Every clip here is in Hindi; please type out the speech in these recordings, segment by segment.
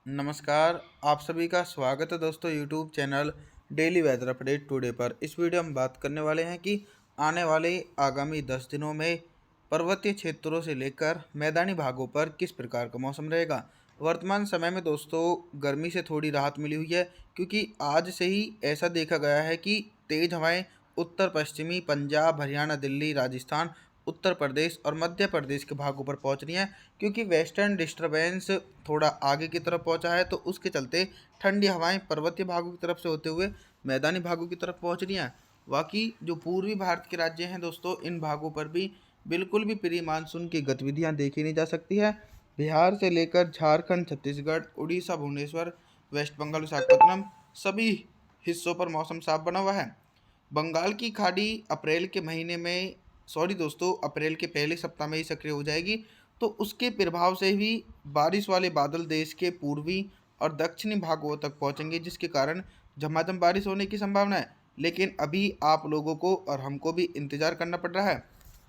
नमस्कार। आप सभी का स्वागत है दोस्तों YouTube channel daily weather update today पर। इस वीडियो में बात करने वाले हैं कि आने वाले आगामी 10 दिनों में पर्वतीय क्षेत्रों से लेकर मैदानी भागों पर किस प्रकार का मौसम रहेगा। वर्तमान समय में दोस्तों गर्मी से थोड़ी राहत मिली हुई है, क्योंकि आज से ही ऐसा देखा गया है कि तेज़ हवाएं उत्तर पश्चिमी पंजाब, हरियाणा, दिल्ली, राजस्थान, उत्तर प्रदेश और मध्य प्रदेश के भागों पर पहुंच रही हैं। क्योंकि वेस्टर्न डिस्टर्बेंस थोड़ा आगे की तरफ पहुंचा है, तो उसके चलते ठंडी हवाएं पर्वतीय भागों की तरफ से होते हुए मैदानी भागों की तरफ पहुंच रही हैं। बाकी जो पूर्वी भारत के राज्य हैं दोस्तों, इन भागों पर भी बिल्कुल भी प्री मानसून की गतिविधियां देखी नहीं जा सकती है। बिहार से लेकर झारखंड, छत्तीसगढ़, उड़ीसा, भुवनेश्वर, वेस्ट बंगाल, विशाखापट्टनम सभी हिस्सों पर मौसम साफ बना हुआ है। बंगाल की खाड़ी अप्रैल के महीने में दोस्तों अप्रैल के पहले सप्ताह में ही सक्रिय हो जाएगी, तो उसके प्रभाव से भी बारिश वाले बादल देश के पूर्वी और दक्षिणी भागों तक पहुंचेंगे, जिसके कारण झमाझम बारिश होने की संभावना है। लेकिन अभी आप लोगों को और हमको भी इंतजार करना पड़ रहा है।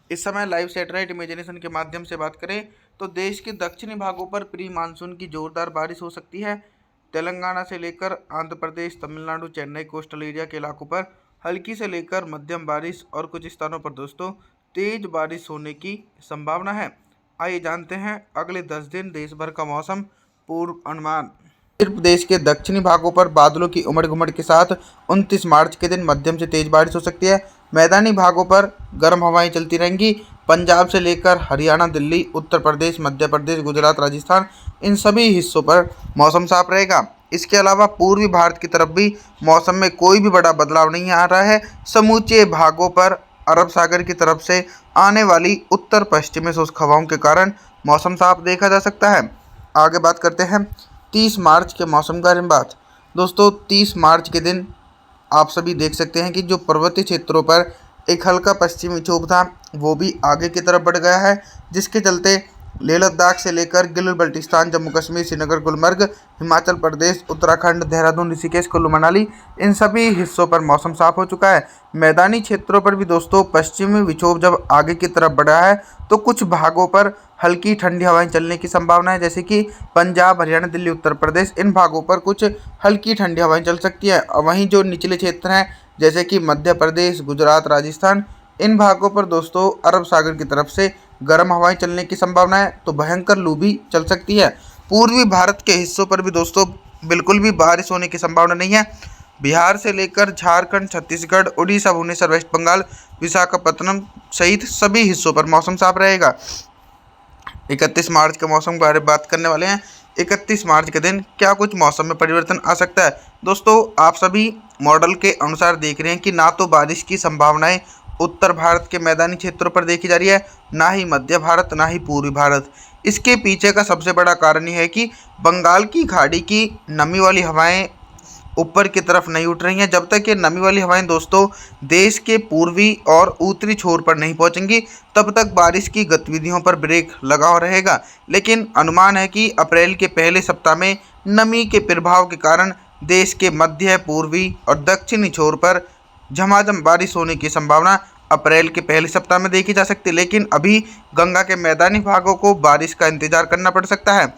इस समय लाइव सैटेलाइट इमेजिनेशन के माध्यम से बात करें तो देश के दक्षिणी भागों पर प्री मानसून की जोरदार बारिश हो सकती है। तेलंगाना से लेकर आंध्र प्रदेश, तमिलनाडु, चेन्नई, कोस्टल एरिया के इलाकों पर हल्की से लेकर मध्यम बारिश और कुछ स्थानों पर दोस्तों तेज बारिश होने की संभावना है। आइए जानते हैं अगले 10 दिन देश भर का मौसम पूर्व अनुमान। उत्तर प्रदेश के दक्षिणी भागों पर बादलों की उमड़ घुमड़ के साथ 29 मार्च के दिन मध्यम से तेज बारिश हो सकती है। मैदानी भागों पर गर्म हवाएं चलती रहेंगी। पंजाब से लेकर हरियाणा, दिल्ली, उत्तर प्रदेश, मध्य प्रदेश, गुजरात, राजस्थान इन सभी हिस्सों पर मौसम साफ रहेगा। इसके अलावा पूर्वी भारत की तरफ भी मौसम में कोई भी बड़ा बदलाव नहीं आ रहा है। समूचे भागों पर अरब सागर की तरफ से आने वाली उत्तर पश्चिमी शुष्क हवाओं के कारण मौसम साफ देखा जा सकता है। आगे बात करते हैं 30 मार्च के मौसम के बारे में बात। दोस्तों 30 मार्च के दिन आप सभी देख सकते हैं कि जो पर्वतीय क्षेत्रों पर एक हल्का पश्चिमी विक्षोभ था वो भी आगे की तरफ बढ़ गया है, जिसके चलते लेह लद्दाख से लेकर गिलगित बल्टिस्तान, जम्मू कश्मीर, श्रीनगर, गुलमर्ग, हिमाचल प्रदेश, उत्तराखंड, देहरादून, ऋषिकेश, कुल्लू मनाली इन सभी हिस्सों पर मौसम साफ हो चुका है। मैदानी क्षेत्रों पर भी दोस्तों पश्चिमी विक्षोभ जब आगे की तरफ बढ़ा है तो कुछ भागों पर हल्की ठंडी हवाएं चलने की संभावना है, जैसे कि पंजाब, हरियाणा, दिल्ली, उत्तर प्रदेश इन भागों पर कुछ हल्की ठंडी हवाएं चल सकती है। और वहीं जो निचले क्षेत्र हैं जैसे कि मध्य प्रदेश, गुजरात, राजस्थान इन भागों पर दोस्तों अरब सागर की तरफ से गर्म हवाएं चलने की संभावना है, तो भयंकर लू भी चल सकती है। पूर्वी भारत के हिस्सों पर भी दोस्तों बिल्कुल भी बारिश होने की संभावना नहीं है। बिहार से लेकर झारखंड, छत्तीसगढ़, उड़ीसा, भुवनेश्वर, वेस्ट बंगाल, विशाखापट्टनम सहित सभी हिस्सों पर मौसम साफ रहेगा। 31 मार्च के मौसम के बारे में बात करने वाले हैं। 31 मार्च के दिन क्या कुछ मौसम में परिवर्तन आ सकता है। दोस्तों आप सभी मॉडल के अनुसार देख रहे हैं कि ना तो बारिश की संभावनाएं उत्तर भारत के मैदानी क्षेत्रों पर देखी जा रही है, ना ही मध्य भारत, ना ही पूर्वी भारत। इसके पीछे का सबसे बड़ा कारण यह है कि बंगाल की खाड़ी की नमी वाली हवाएं ऊपर की तरफ नहीं उठ रही हैं। जब तक ये नमी वाली हवाएं दोस्तों देश के पूर्वी और उत्तरी छोर पर नहीं पहुंचेंगी, तब तक बारिश की गतिविधियों पर ब्रेक लगा हुआ रहेगा। लेकिन अनुमान है कि अप्रैल के पहले सप्ताह में नमी के प्रभाव के कारण देश के मध्य, पूर्वी और दक्षिणी छोर पर झमाझम बारिश होने की संभावना अप्रैल के पहले सप्ताह में देखी जा सकती है। लेकिन अभी गंगा के मैदानी भागों को बारिश का इंतजार करना पड़ सकता है।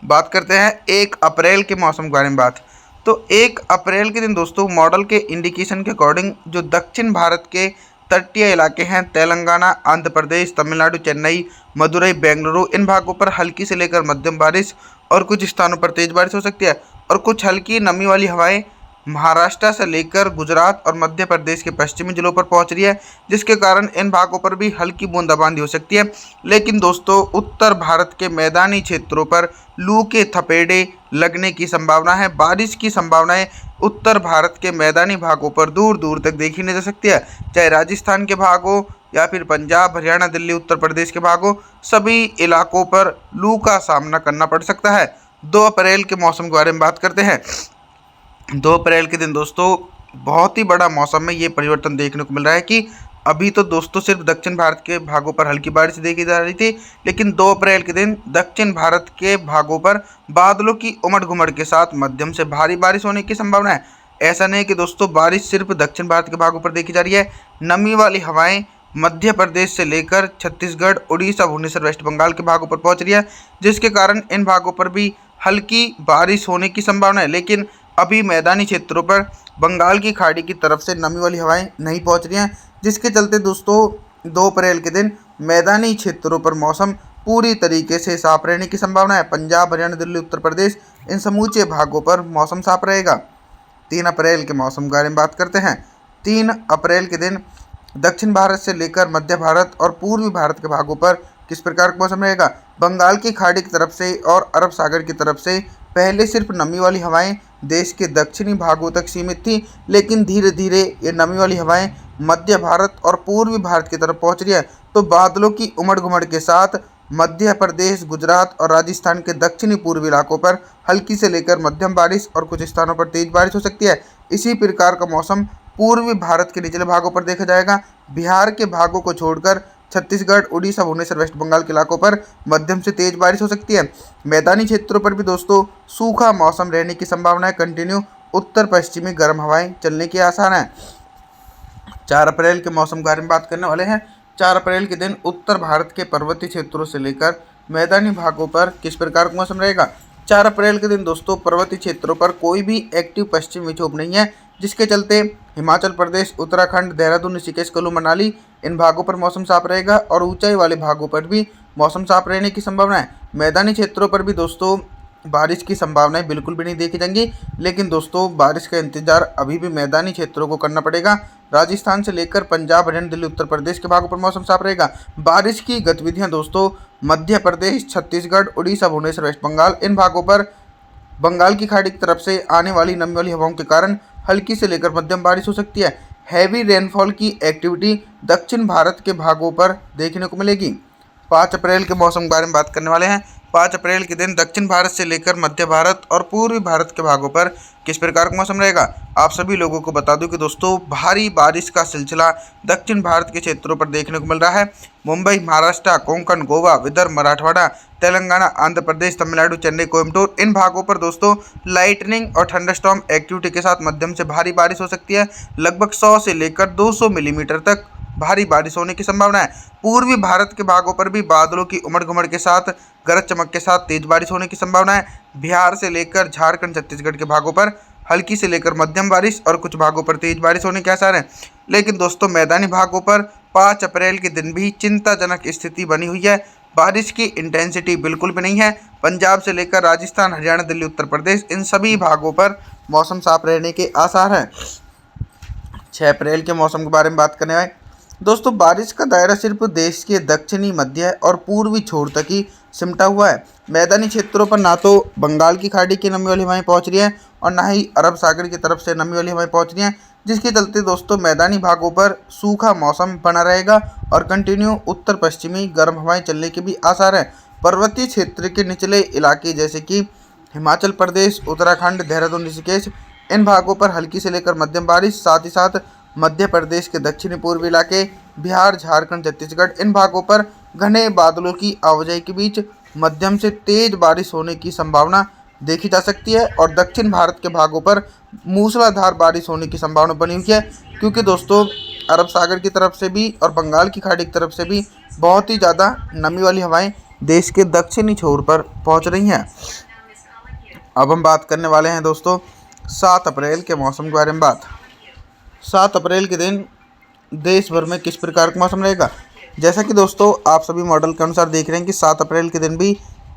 बात करते हैं 1 अप्रैल के मौसम के बारे में बात। तो 1 अप्रैल के दिन दोस्तों मॉडल के इंडिकेशन के अकॉर्डिंग जो दक्षिण भारत के तटीय इलाके हैं तेलंगाना, आंध्र प्रदेश, तमिलनाडु, चेन्नई, मदुरई, बेंगलुरु इन भागों पर हल्की से लेकर मध्यम बारिश और कुछ स्थानों पर तेज बारिश हो सकती है। और कुछ हल्की नमी वाली हवाएं महाराष्ट्र से लेकर गुजरात और मध्य प्रदेश के पश्चिमी जिलों पर पहुंच रही है, जिसके कारण इन भागों पर भी हल्की बूंदाबांदी हो सकती है। लेकिन दोस्तों उत्तर भारत के मैदानी क्षेत्रों पर लू के थपेड़े लगने की संभावना है। बारिश की संभावनाएं उत्तर भारत के मैदानी भागों पर दूर दूर तक देखी नहीं जा सकती है, चाहे राजस्थान के भाग हो या फिर पंजाब, हरियाणा, दिल्ली, उत्तर प्रदेश के भाग हो, सभी इलाकों पर लू का सामना करना पड़ सकता है। 2 अप्रैल के मौसम के बारे में बात करते हैं। 2 अप्रैल के दिन दोस्तों बहुत ही बड़ा मौसम में ये परिवर्तन देखने को मिल रहा है कि अभी तो दोस्तों सिर्फ दक्षिण भारत के भागों पर हल्की बारिश देखी जा रही थी, लेकिन 2 अप्रैल के दिन दक्षिण भारत के भागों पर बादलों की उमड़ घुमड़ के साथ मध्यम से भारी बारिश होने की संभावना है। ऐसा नहीं कि दोस्तों बारिश सिर्फ दक्षिण भारत के भागों पर देखी जा रही है। नमी वाली हवाएं मध्य प्रदेश से लेकर छत्तीसगढ़, उड़ीसा, भुवनेश्वर, वेस्ट बंगाल के भागों पर पहुंच रही है, जिसके कारण इन भागों पर भी हल्की बारिश होने की संभावना है, लेकिन अभी मैदानी क्षेत्रों पर बंगाल की खाड़ी की तरफ से नमी वाली हवाएं नहीं पहुंच रही हैं, जिसके चलते दोस्तों 2 अप्रैल के दिन मैदानी क्षेत्रों पर मौसम पूरी तरीके से साफ रहने की संभावना है। पंजाब, हरियाणा, दिल्ली, उत्तर प्रदेश इन समूचे भागों पर मौसम साफ रहेगा। 3 अप्रैल के मौसम के बारे में बात करते हैं। 3 अप्रैल के दिन दक्षिण भारत से लेकर मध्य भारत और पूर्वी भारत के भागों पर किस प्रकार का मौसम रहेगा। बंगाल की खाड़ी की तरफ से और अरब सागर की तरफ से पहले सिर्फ नमी वाली हवाएं देश के दक्षिणी भागों तक सीमित थी, लेकिन धीरे धीरे ये नमी वाली हवाएं मध्य भारत और पूर्वी भारत की तरफ पहुंच रही है। तो बादलों की उमड़ घुमड़ के साथ मध्य प्रदेश, गुजरात और राजस्थान के दक्षिणी पूर्वी इलाकों पर हल्की से लेकर मध्यम बारिश और कुछ स्थानों पर तेज बारिश हो सकती है। इसी प्रकार का मौसम पूर्वी भारत के निचले भागों पर देखा जाएगा। बिहार के भागों को छोड़कर छत्तीसगढ़, उड़ीसा, भुवनेश्वर, वेस्ट बंगाल के इलाकों पर मध्यम से तेज बारिश हो सकती है। मैदानी क्षेत्रों पर भी दोस्तों सूखा मौसम रहने की संभावना है। कंटिन्यू उत्तर पश्चिमी गर्म हवाएं चलने के आसार हैं। 4 अप्रैल के मौसम के बारे में बात करने वाले हैं। 4 अप्रैल के दिन उत्तर भारत के पर्वतीय क्षेत्रों से लेकर मैदानी भागों पर किस प्रकार का मौसम रहेगा। 4 अप्रैल के दिन दोस्तों पर्वतीय क्षेत्रों पर कोई भी एक्टिव पश्चिमी विक्षोभ नहीं है, जिसके चलते हिमाचल प्रदेश, उत्तराखंड, देहरादून, ऋषिकेश, कुल्लू, मनाली इन भागों पर मौसम साफ रहेगा और ऊंचाई वाले भागों पर भी मौसम साफ रहने की संभावना है। मैदानी क्षेत्रों पर भी दोस्तों बारिश की संभावनाएं बिल्कुल भी नहीं देखी जाएंगी, लेकिन दोस्तों बारिश का इंतजार अभी भी मैदानी क्षेत्रों को करना पड़ेगा। राजस्थान से लेकर पंजाब, हरियाणा, दिल्ली, उत्तर प्रदेश के भागों पर मौसम साफ रहेगा। बारिश की गतिविधियां दोस्तों मध्य प्रदेश, छत्तीसगढ़, उड़ीसा, भुवनेश्वर, वेस्ट बंगाल इन भागों पर बंगाल की खाड़ी की तरफ से आने वाली नमी वाली हवाओं के कारण हल्की से लेकर मध्यम बारिश हो सकती है। हैवी रेनफॉल की एक्टिविटी दक्षिण भारत के भागों पर देखने को मिलेगी। 5 अप्रैल के मौसम के बारे में बात करने वाले हैं। 5 अप्रैल के दिन दक्षिण भारत से लेकर मध्य भारत और पूर्वी भारत के भागों पर किस प्रकार का मौसम रहेगा। आप सभी लोगों को बता दूं कि दोस्तों भारी बारिश का सिलसिला दक्षिण भारत के क्षेत्रों पर देखने को मिल रहा है। मुंबई, महाराष्ट्र, कोंकण, गोवा, विदर्भ, मराठवाड़ा, तेलंगाना, आंध्र प्रदेश, तमिलनाडु, चेन्नई, कोयम्बटूर इन भागों पर दोस्तों लाइटनिंग और थंडरस्टॉर्म एक्टिविटी के साथ मध्यम से भारी बारिश हो सकती है। लगभग 100 से लेकर 200 मिलीमीटर तक भारी बारिश होने की संभावना है। पूर्वी भारत के भागों पर भी बादलों की उमड़ घुमड़ के साथ गरज चमक के साथ तेज बारिश होने की संभावना है। बिहार से लेकर झारखंड, छत्तीसगढ़ के भागों पर हल्की से लेकर मध्यम बारिश और कुछ भागों पर तेज बारिश होने के आसार हैं। लेकिन दोस्तों मैदानी भागों पर 5 अप्रैल के दिन भी चिंताजनक स्थिति बनी हुई है। बारिश की इंटेंसिटी बिल्कुल भी नहीं है। पंजाब से लेकर राजस्थान, हरियाणा, दिल्ली, उत्तर प्रदेश इन सभी भागों पर मौसम साफ रहने के आसार हैं। 6 अप्रैल के मौसम के बारे में बात करने आए दोस्तों, बारिश का दायरा सिर्फ देश के दक्षिणी, मध्य और पूर्वी छोर तक ही सिमटा हुआ है। मैदानी क्षेत्रों पर ना तो बंगाल की खाड़ी की नमी वाली हवाएं पहुंच रही हैं और ना ही अरब सागर की तरफ से नमी वाली हवाएं पहुंच रही हैं, जिसके चलते दोस्तों मैदानी भागों पर सूखा मौसम बना रहेगा और कंटिन्यू उत्तर पश्चिमी गर्म हवाएं चलने के भी आसार हैं। पर्वतीय क्षेत्र के निचले इलाके जैसे कि हिमाचल प्रदेश, उत्तराखंड, देहरादून, ऋषिकेश इन भागों पर हल्की से लेकर मध्यम बारिश, साथ ही साथ मध्य प्रदेश के दक्षिणी पूर्वी इलाके, बिहार, झारखंड, छत्तीसगढ़ इन भागों पर घने बादलों की आवाजाही के बीच मध्यम से तेज बारिश होने की संभावना देखी जा सकती है और दक्षिण भारत के भागों पर मूसलाधार बारिश होने की संभावना बनी हुई है, क्योंकि दोस्तों अरब सागर की तरफ से भी और बंगाल की खाड़ी की तरफ से भी बहुत ही ज़्यादा नमी वाली हवाएं देश के दक्षिणी छोर पर पहुंच रही हैं। अब हम बात करने वाले हैं दोस्तों 7 अप्रैल के मौसम के बारे में। 7 अप्रैल के दिन देश भर में किस प्रकार का मौसम रहेगा। जैसा कि दोस्तों आप सभी मॉडल के अनुसार देख रहे हैं कि 7 अप्रैल के दिन भी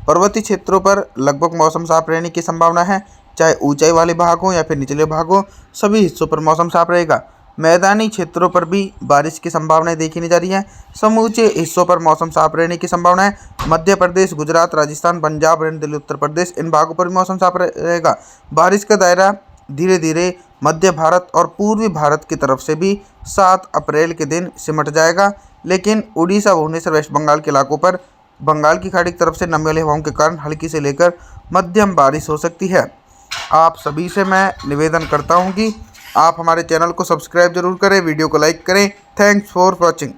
पर्वतीय क्षेत्रों पर लगभग मौसम साफ रहने की संभावना है। चाहे ऊंचाई वाले भाग हों या फिर निचले भाग हों, सभी हिस्सों पर मौसम साफ रहेगा। मैदानी क्षेत्रों पर भी बारिश की संभावनाएं देखी नहीं जा रही हैं। समूचे हिस्सों पर मौसम साफ रहने की संभावना है। मध्य प्रदेश, गुजरात, राजस्थान, पंजाब, हरियाणा, दिल्ली, उत्तर प्रदेश इन भागों पर भी मौसम साफ रहेगा। बारिश का दायरा धीरे धीरे मध्य भारत और पूर्वी भारत की तरफ से भी 7 अप्रैल के दिन सिमट जाएगा, लेकिन उड़ीसा, भुवनेश्वर, वेस्ट बंगाल के इलाकों पर बंगाल की खाड़ी की तरफ से नमी वाली हवाओं के कारण हल्की से लेकर मध्यम बारिश हो सकती है। आप सभी से मैं निवेदन करता हूं कि आप हमारे चैनल को सब्सक्राइब जरूर करें, वीडियो को लाइक करें। Thanks for watching.